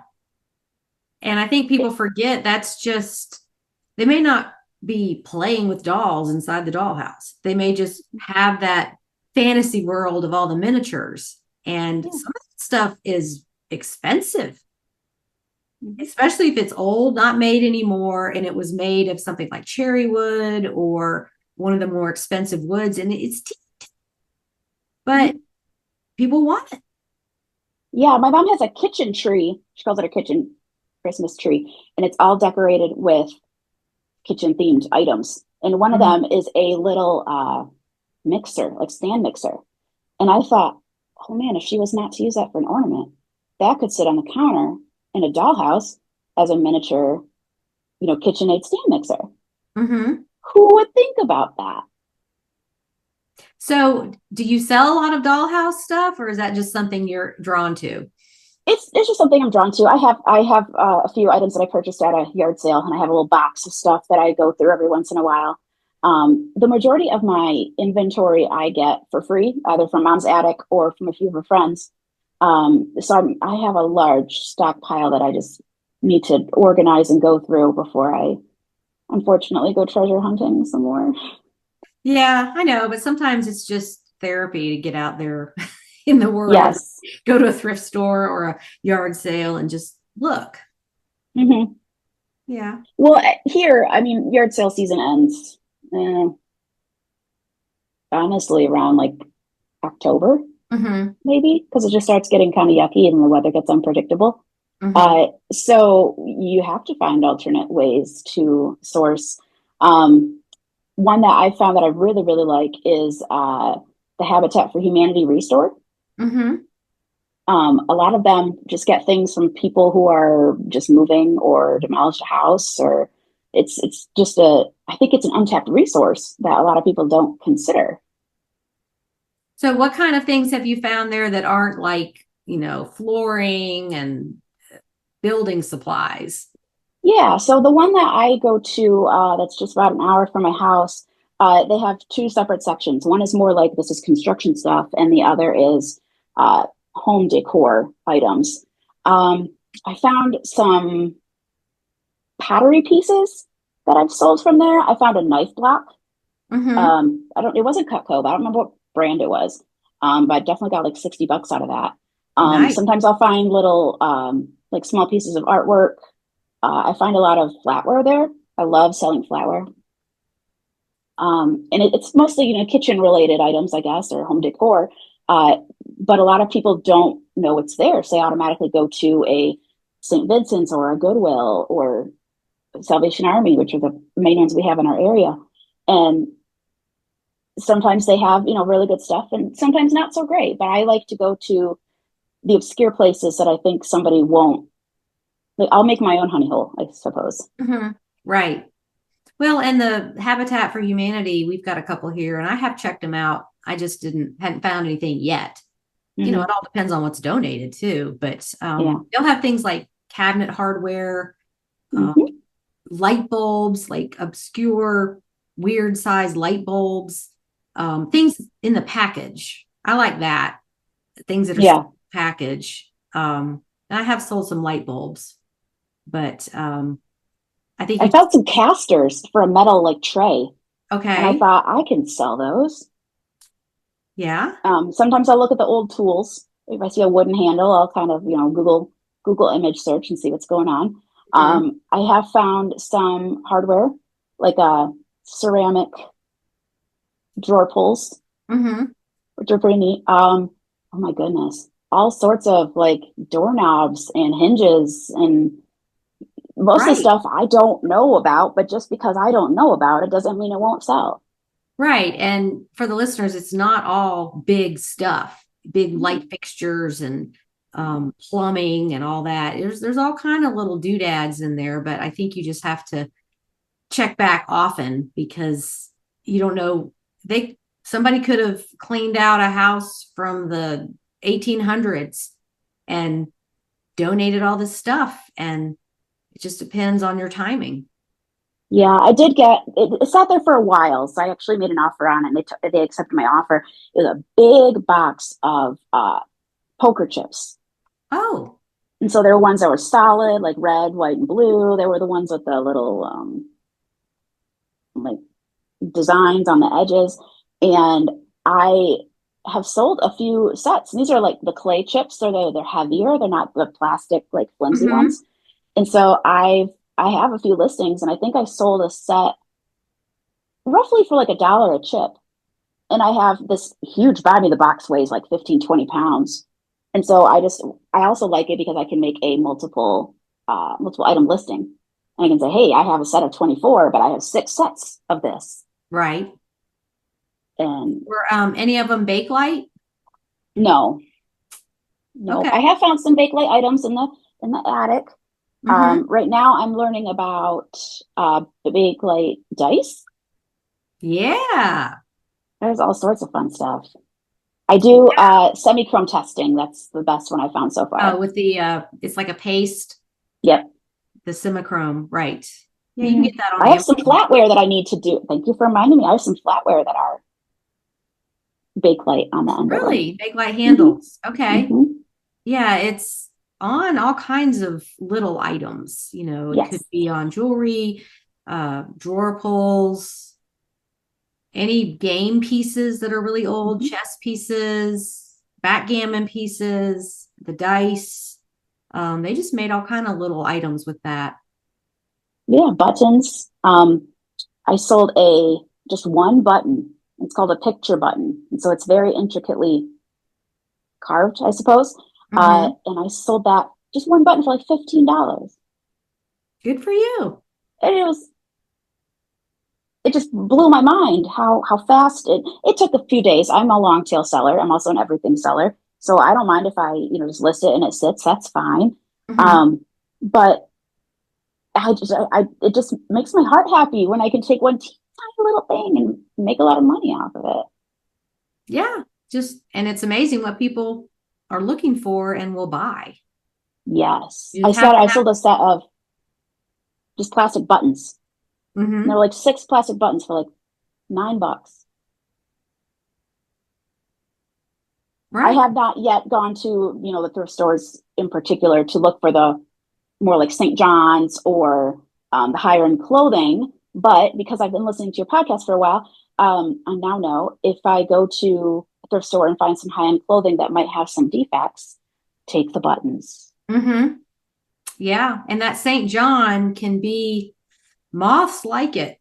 And I think people forget that's just, they may not be playing with dolls inside the dollhouse. They may just have that fantasy world of all the miniatures. And Yeah. some of that stuff is expensive, Mhm. especially if it's old, not made anymore, and it was made of something like cherry wood or one of the more expensive woods. And but Mhm. people want it. Yeah, my mom has a kitchen tree. She calls it a kitchen Christmas tree, and it's all decorated with kitchen themed items. And one of Mhm. them is a little mixer, like stand mixer. And I thought, oh man, if she was not to use that for an ornament, that could sit on the counter in a dollhouse as a miniature, KitchenAid stand mixer. Mhm. Who would think about that? So, do you sell a lot of dollhouse stuff, or is that just something you're drawn to? It's just something I'm drawn to. I have a few items that I purchased at a yard sale, and I have a little box of stuff that I go through every once in a while. The majority of my inventory I get for free, either from mom's attic or from a few of her friends. I have a large stockpile that I just need to organize and go through before I unfortunately go treasure hunting some more. Yeah, I know, but sometimes it's just therapy to get out there in the world, Yes. go to a thrift store or a yard sale and just look. Hmm. Yeah. Well, here, I mean, yard sale season ends honestly around like October, Hmm. maybe, because it just starts getting kind of yucky and the weather gets unpredictable. Hmm. So you have to find alternate ways to source. Um, One that I found that I really, really like is the Habitat for Humanity Restore. Hmm. A lot of them just get things from people who are just moving or demolished a house, or it's just I think it's an untapped resource that a lot of people don't consider. So, what kind of things have you found there that aren't like, flooring and building supplies? Yeah, so the one that I go to, that's just about an hour from my house, they have two separate sections. One is more like this is construction stuff, and the other is uh, home decor items. Um, I found some pottery pieces that I've sold from there. I found a knife block. Hmm. It wasn't Cutco, but I don't remember what brand it was. But I definitely got like $60 out of that. Nice. Sometimes I'll find little like small pieces of artwork. I find a lot of flatware there. I love selling flatware. And it's mostly, kitchen related items, I guess, or home decor. Uh, but a lot of people don't know it's there. So they automatically go to a St. Vincent's or a Goodwill or Salvation Army, which are the main ones we have in our area. And sometimes they have, really good stuff and sometimes not so great. But I like to go to the obscure places that I think somebody won't. Like, I'll make my own honey hole, I suppose. Hmm. Right. Well, and the Habitat for Humanity, we've got a couple here, and I have checked them out. I just hadn't found anything yet. It Hmm. all depends on what's donated too, but Yeah. they'll have things like cabinet hardware, uh, Hmm. light bulbs, like obscure, weird size light bulbs, things in the package. I like that. Things that are still Yeah. in the package. And I have sold some light bulbs, but I think I you found some casters for a metal like tray, and I okay. thought I can sell those. Yeah. Sometimes I'll look at the old tools. If I see a wooden handle, I'll kind of, Google image search and see what's going on. Mhm. I have found some hardware, like ceramic drawer pulls, Mm-hmm. which are pretty neat. Oh my goodness, all sorts of like doorknobs and hinges, and most of the Right. stuff I don't know about, but just because I don't know about it doesn't mean it won't sell. Right. And for the listeners, it's not all big stuff, big light fixtures and plumbing and all that. There's all kind of little doodads in there, but I think you just have to check back often because you don't know somebody could have cleaned out a house from the 1800s and donated all this stuff, and it just depends on your timing. Yeah, I did get it, it sat there for a while, so I actually made an offer on it, and they accepted my offer. It was a big box of poker chips. Oh, And so there were ones that were solid, like red, white, and blue. There were the ones with the little like designs on the edges. And I have sold a few sets. And these are like the clay chips. They're heavier. They're not the plastic like flimsy mm-hmm. ones. And so I have a few listings, and I think I sold a set roughly for like $1 a chip. And I have this huge body. The box weighs like 15, 20 pounds. And so I also like it because I can make a multiple item listing. And I can say, hey, I have a set of 24, but I have 6 sets of this. Right. And Were any of them Bakelite? no, no, Okay. I have found some Bakelite items in the attic. Mm-hmm. Right now I'm learning about the Bakelite dice. Yeah. There's all sorts of fun stuff. I do semi-chrome testing. That's the best one I found so Oh, far. with the it's like a paste, Yep. the semichrome, right? Yeah, you can Mhm. get that on I have some Amazon. flatware that I need to do. Thank you for reminding me. I have some flatware that are Bakelite on the end of them. Really? Bakelite Hmm. handles. Okay. Hmm. Yeah, it's on all kinds of little items. It could Yes. be on jewelry, drawer pulls, any game pieces that are really old, Hmm. chess pieces, backgammon pieces, the dice. They just made all kind of little items with that. Yeah, buttons. I sold a just one button. It's called a picture button, and so it's very intricately carved, I suppose. Mm-hmm. And I sold that just one button for like $15. Good for you. And it just blew my mind how fast it took a few days. I'm a long tail seller. I'm also an everything seller. So I don't mind if I, just list it and it sits, that's fine. Mm-hmm. But it just makes my heart happy when I can take one tiny little thing and make a lot of money off of it. Yeah, and it's amazing what people are looking for and will buy. Yes. You just have to I have. sold a set of just plastic buttons. And there Mm-hmm. were like 6 plastic buttons for like $9. I Right. have not yet gone to, the thrift stores in particular to look for the more like St. John's or the higher end clothing. But because I've been listening to your podcast for a while, I now know if I go to a thrift store and find some high end clothing that might have some defects, take the buttons. Mm-hmm. Yeah. And that St. John can be moths like it.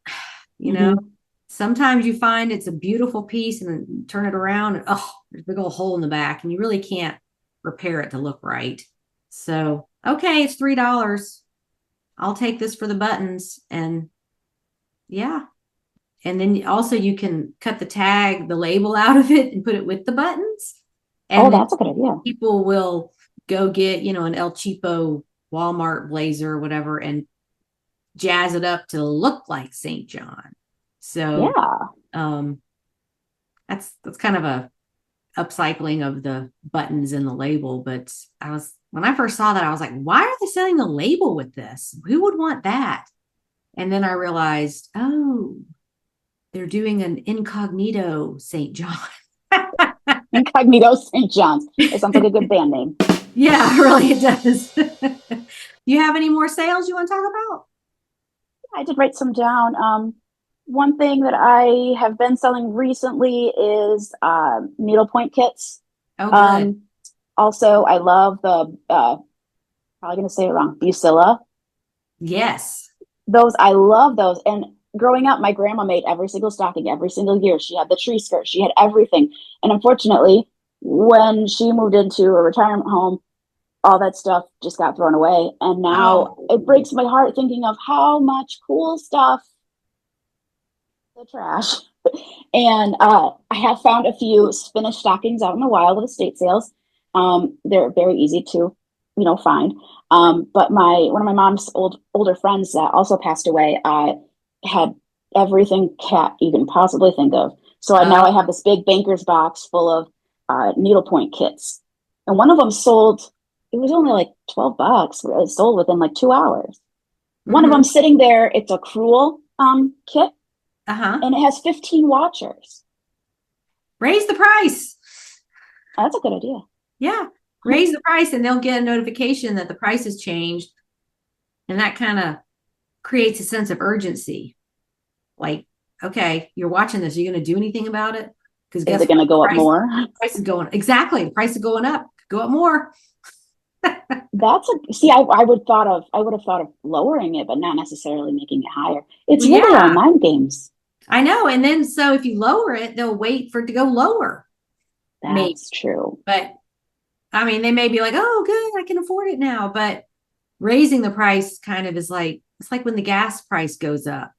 You know, Mm-hmm. sometimes you find it's a beautiful piece and then you turn it around and there's a big old hole in the back and you really can't repair it to look right. So, okay, it's $3. I'll take this for the buttons. And yeah. And then also you can cut the tag, the label out of it and put it with the buttons. Oh, And then that's a good idea. people will go get, an El Cheapo Walmart blazer or whatever and jazz it up to look like St. John. So Yeah. um that's kind of a upcycling of the buttons and the label. But when I first saw that, I was like, why are they selling the label with this? Who would want that? And then I realized, oh, they're doing an incognito St. John. Incognito St. John's. It sounds like a good band name. Yeah, really, it does. You have any more sales you want to talk about? I did write some down. One thing that I have been selling recently is needlepoint kits. Oh, good. Um, Also, I love the probably going to say it wrong, Bucilla. Yes. Those I love those, and growing up, my grandma made every single stocking every single year. She had the tree skirt, she had everything. And unfortunately, when she moved into a retirement home, all that stuff just got thrown away. And now Oh, it breaks my heart thinking of how much cool stuff the trash. And I have found a few finished stockings out in the wild at estate sales. They're very easy to, find. But one of my mom's older friends that also passed away had everything cat you can possibly think of. So now I have this big banker's box full of needlepoint kits, and one of them sold. It was only like $12. It sold within like 2 hours. One of them sitting there. It's a cruel kit, and it has 15 watchers. Raise the price. That's a good idea. Yeah. Raise the price and they'll get a notification that the price has changed. And that kind of creates a sense of urgency. Like, okay, you're watching this. Are you going to do anything about it? Because is it going to go up more? Price is going exactly. The price is going up. Go up more. I would have thought of lowering it, but not necessarily making it higher. It's really on mind games. I know. And then so if you lower it, they'll wait for it to go lower. That's true. But I mean, they may be like, oh, good, I can afford it now. But raising the price kind of is like, it's like when the gas price goes up.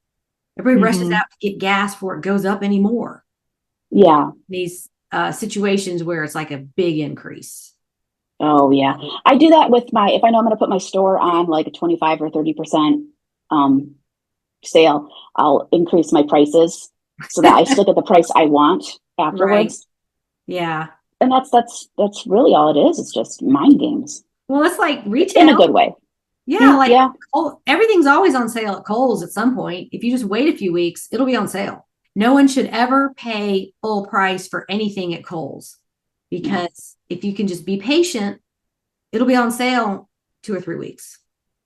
Everybody rushes out to get gas before it goes up anymore. Yeah. These situations where it's like a big increase. Oh, yeah. I do that with if I know I'm going to put my store on like a 25 or 30% sale, I'll increase my prices so that I still get the price I want afterwards. Right. Yeah. And that's really all it is. It's just mind games. Well, it's like retail. In a good way. Yeah. Everything's always on sale at Kohl's at some point. If you just wait a few weeks, it'll be on sale. No one should ever pay full price for anything at Kohl's, because if you can just be patient, it'll be on sale 2 or 3 weeks.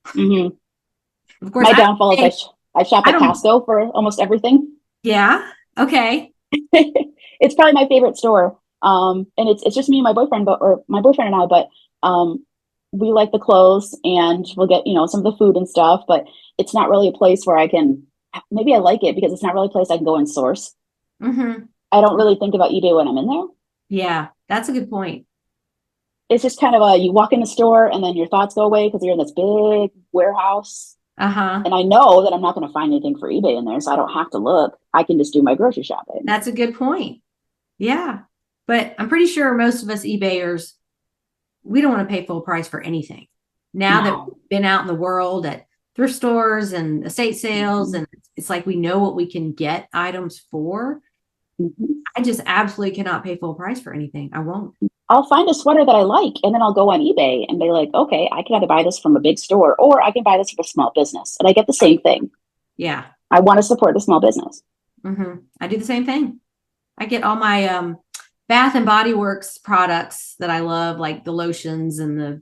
Of course, my downfall is I shop at Costco for almost everything. Yeah. Okay. It's probably my favorite store. And it's just me and my boyfriend, my boyfriend and I, but we like the clothes and we'll get, some of the food and stuff, but it's not really a place where maybe I like it because it's not really a place I can go and source. I don't really think about eBay when I'm in there. Yeah, that's a good point. It's just kind of you walk in the store and then your thoughts go away because you're in this big warehouse. And I know that I'm not going to find anything for eBay in there, so I don't have to look. I can just do my grocery shopping. That's a good point. Yeah. But I'm pretty sure most of us eBayers, we don't want to pay full price for anything. Now that we've been out in the world at thrift stores and estate sales, and it's like we know what we can get items for. I just absolutely cannot pay full price for anything. I won't. I'll find a sweater that I like, and then I'll go on eBay and be like, okay, I can either buy this from a big store or I can buy this from a small business. And I get the same thing. Yeah. I want to support the small business. I do the same thing. I get all my Bath and Body Works products that I love, like the lotions and the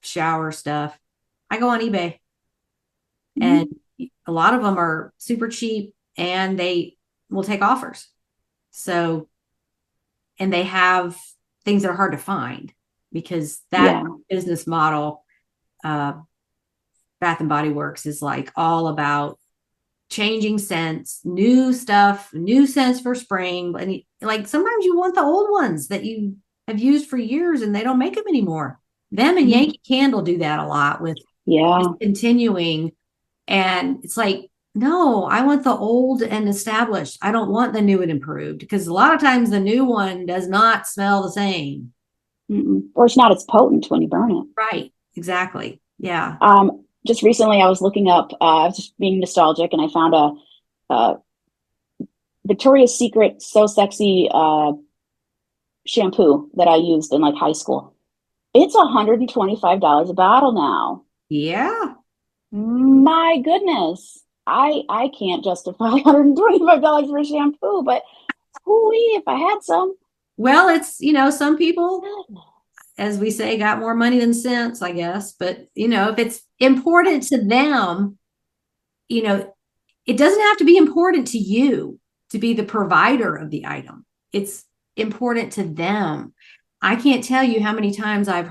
shower stuff. I go on eBay. And a lot of them are super cheap and they will take offers. So, and they have things that are hard to find because that business model, Bath and Body Works, is like all about changing scents, new stuff, new scents for spring. And like sometimes you want the old ones that you have used for years and they don't make them anymore. Them and Yankee Candle do that a lot with continuing. And it's like, no, I want the old and established. I don't want the new and improved, because a lot of times the new one does not smell the same. Or it's not as potent when you burn it. Right. Exactly. Yeah. Just recently I was looking up, I was just being nostalgic, and I found a Victoria's Secret So Sexy shampoo that I used in like high school. It's $125 a bottle now. Yeah. My goodness. I can't justify $125 for a shampoo, but if I had some. Well, it's, some people, as we say, got more money than sense, I guess. But, if it's important to them, it doesn't have to be important to you to be the provider of the item. It's important to them. I can't tell you how many times I've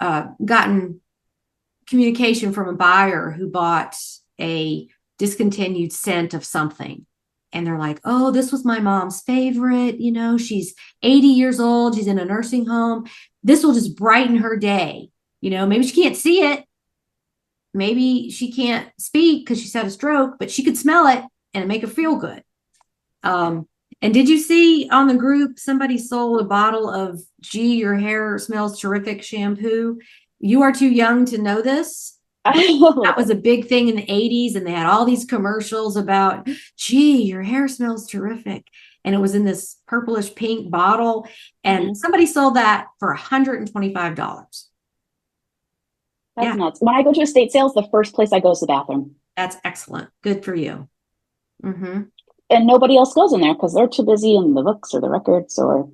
gotten communication from a buyer who bought a discontinued scent of something. And they're like, oh, this was my mom's favorite. You know, she's 80 years old. She's in a nursing home. This will just brighten her day. You know, maybe she can't see it. Maybe she can't speak because she's had a stroke, but she could smell it and make her feel good. And did you see on the group, somebody sold a bottle of Gee, your hair smells terrific shampoo? You are too young to know this. That was a big thing in the 80s. And they had all these commercials about, gee, your hair smells terrific. And it was in this purplish pink bottle. And somebody sold that for $125. That's nuts. When I go to estate sales, the first place I go is the bathroom. That's excellent. Good for you. Mm-hmm. And nobody else goes in there because they're too busy in the books or the records or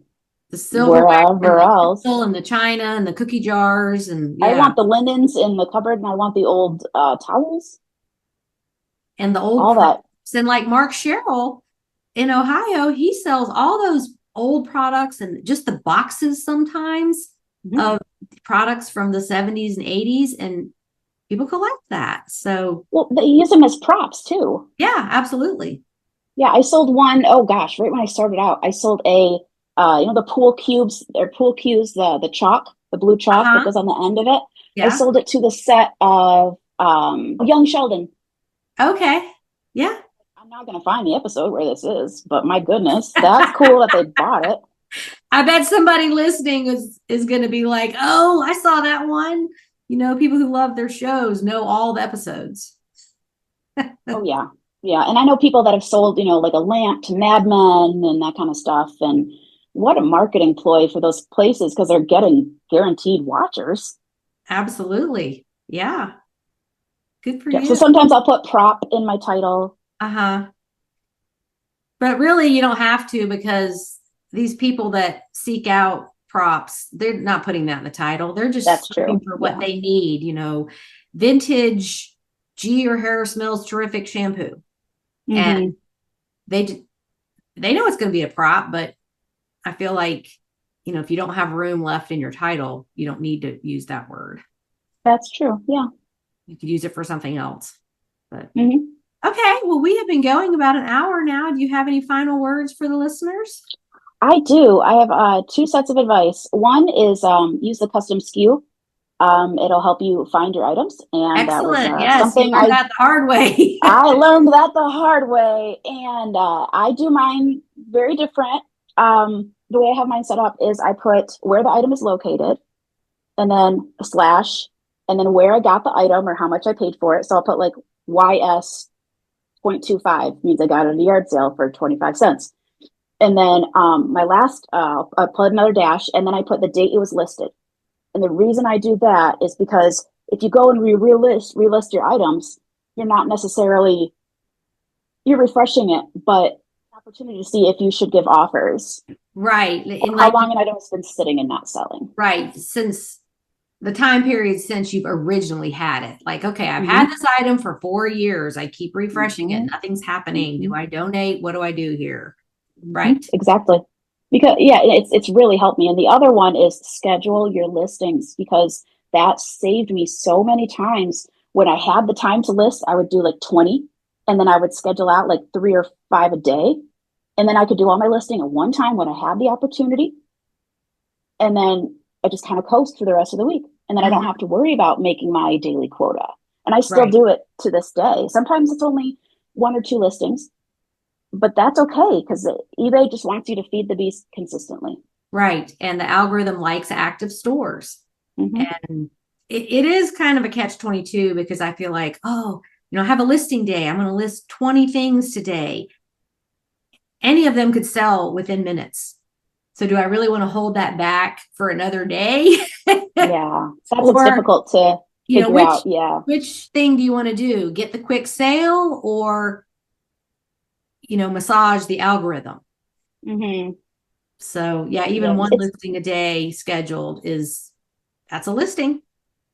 the silverware, wherever else. And the china and the cookie jars. And I want the linens in the cupboard, and I want the old towels. And the old all that. And like Mark Sherrill in Ohio, he sells all those old products and just the boxes sometimes of products from the 70s and 80s, and people collect that. So, well, they use them as props too. Yeah, absolutely. Yeah, I sold one, oh gosh, right when I started out, I sold a the pool cubes, or pool cues, the chalk, the blue chalk that goes on the end of it. Yeah. I sold it to the set of Young Sheldon. Okay. Yeah. I'm not going to find the episode where this is, but my goodness, that's cool that they bought it. I bet somebody listening is going to be like, oh, I saw that one. You know, people who love their shows know all the episodes. Oh, yeah. Yeah. And I know people that have sold, like a lamp to Mad Men and that kind of stuff. And what a marketing ploy for those places, because they're getting guaranteed watchers. Absolutely. Yeah. Good for you. So sometimes I'll put prop in my title. But really, you don't have to, because these people that seek out props, they're not putting that in the title. They're just looking for what they need, vintage, gee, your hair smells terrific shampoo. And they know it's going to be a prop, but I feel like, if you don't have room left in your title, you don't need to use that word. That's true. Yeah. You could use it for something else. But okay, well, we have been going about an hour now. Do you have any final words for the listeners? I do. I have 2 sets of advice. One is use the custom SKU. It'll help you find your items. And excellent. That was yes, something I got the hard way. I learned that the hard way. And I do mine very different. The way I have mine set up is I put where the item is located, and then a slash, and then where I got the item or how much I paid for it. So I'll put like YS 0.25 means I got it at a yard sale for 25 cents. And then my last, I put another dash, and then I put the date it was listed. And the reason I do that is because if you go and relist your items, you're not necessarily, you're refreshing it, but an opportunity to see if you should give offers. Right. And how long an item has been sitting and not selling. Right. Since the time period since you've originally had it. Like, okay, I've had this item for 4 years. I keep refreshing it. Nothing's happening. Do I donate? What do I do here? Right. Exactly. Because it's really helped me. And the other one is schedule your listings, because that saved me so many times. When I had the time to list, I would do like 20, and then I would schedule out like 3 or 5 a day. And then I could do all my listing at one time when I had the opportunity. And then I just kind of coast for the rest of the week. And then I don't have to worry about making my daily quota. And I still do it to this day. Sometimes it's only 1 or 2 listings, but that's okay, because eBay just wants you to feed the beast consistently. Right. And the algorithm likes active stores. And it is kind of a catch-22, because I feel like, I have a listing day. I'm going to list 20 things today. Any of them could sell within minutes. So do I really want to hold that back for another day? Yeah, that's difficult to figure out. Yeah. Which thing do you want to do? Get the quick sale, or, massage the algorithm? So yeah, even one listing a day scheduled that's a listing.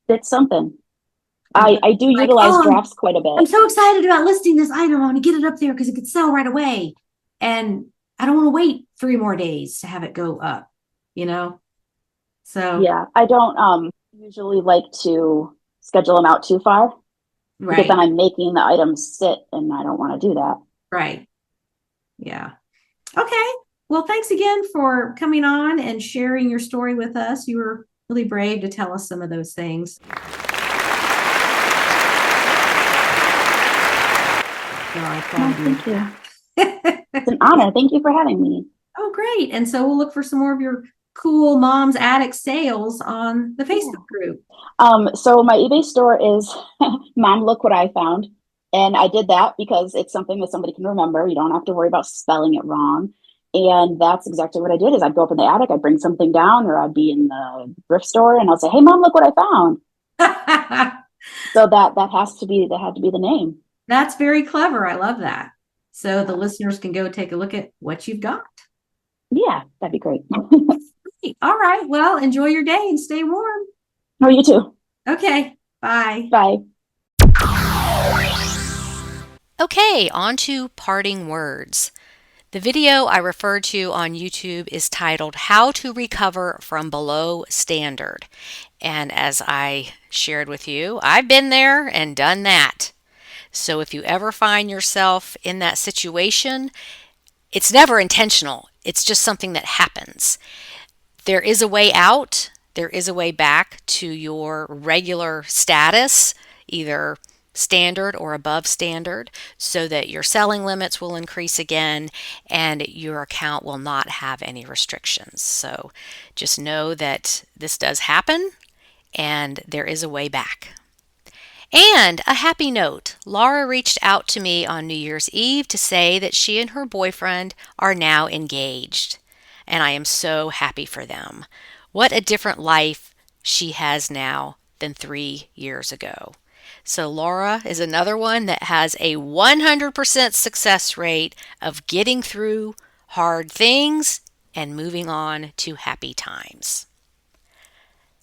It's something. I do utilize drafts quite a bit. I'm so excited about listing this item. I want to get it up there because it could sell right away. And I don't want to wait 3 more days to have it go up, So yeah, I don't usually like to schedule them out too far. because Right. then I'm making the items sit, and I don't want to do that. Right. Yeah. Okay. Well, thanks again for coming on and sharing your story with us. You were really brave to tell us some of those things. So I No, applaud thank you. you. It's an honor. Thank you for having me. Oh, great. And so we'll look for some more of your cool mom's attic sales on the Yeah. Facebook group. So my eBay store is Mom, look what I found. And I did that because it's something that somebody can remember. You don't have to worry about spelling it wrong. And that's exactly what I did is I'd go up in the attic, I'd bring something down, or I'd be in the thrift store and I'll say, "Hey Mom, look what I found." So that had to be the name. That's very clever. I love that. So the listeners can go take a look at what you've got. Yeah, that'd be great. All right. Well, enjoy your day and stay warm. Oh, you too. Okay. Bye. Bye. Okay, on to parting words. The video I referred to on YouTube is titled How to Recover from Below Standard. And as I shared with you, I've been there and done that. So if you ever find yourself in that situation, it's never intentional. It's just something that happens. There is a way out. There is a way back to your regular status, either standard or above standard, so that your selling limits will increase again and your account will not have any restrictions. So just know that this does happen and there is a way back. And a happy note, Laura reached out to me on New Year's Eve to say that she and her boyfriend are now engaged. And I am so happy for them. What a different life she has now than 3 years ago. So Laura is another one that has a 100% success rate of getting through hard things and moving on to happy times.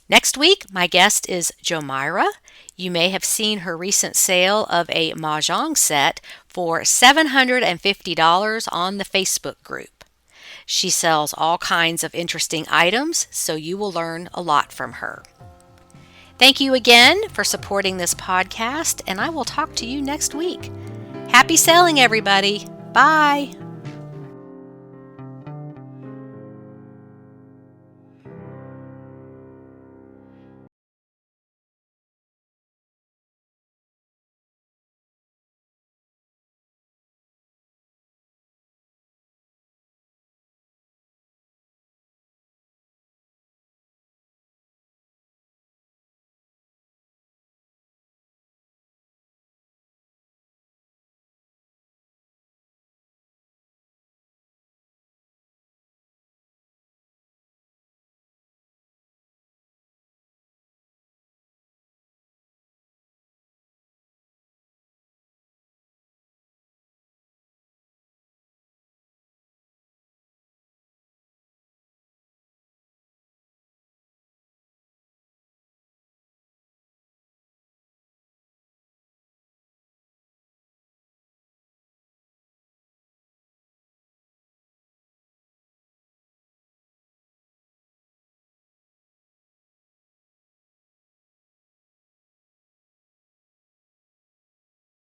Next week, my guest is Jomira. You may have seen her recent sale of a Mahjong set for $750 on the Facebook group. She sells all kinds of interesting items, so you will learn a lot from her. Thank you again for supporting this podcast, and I will talk to you next week. Happy selling, everybody. Bye.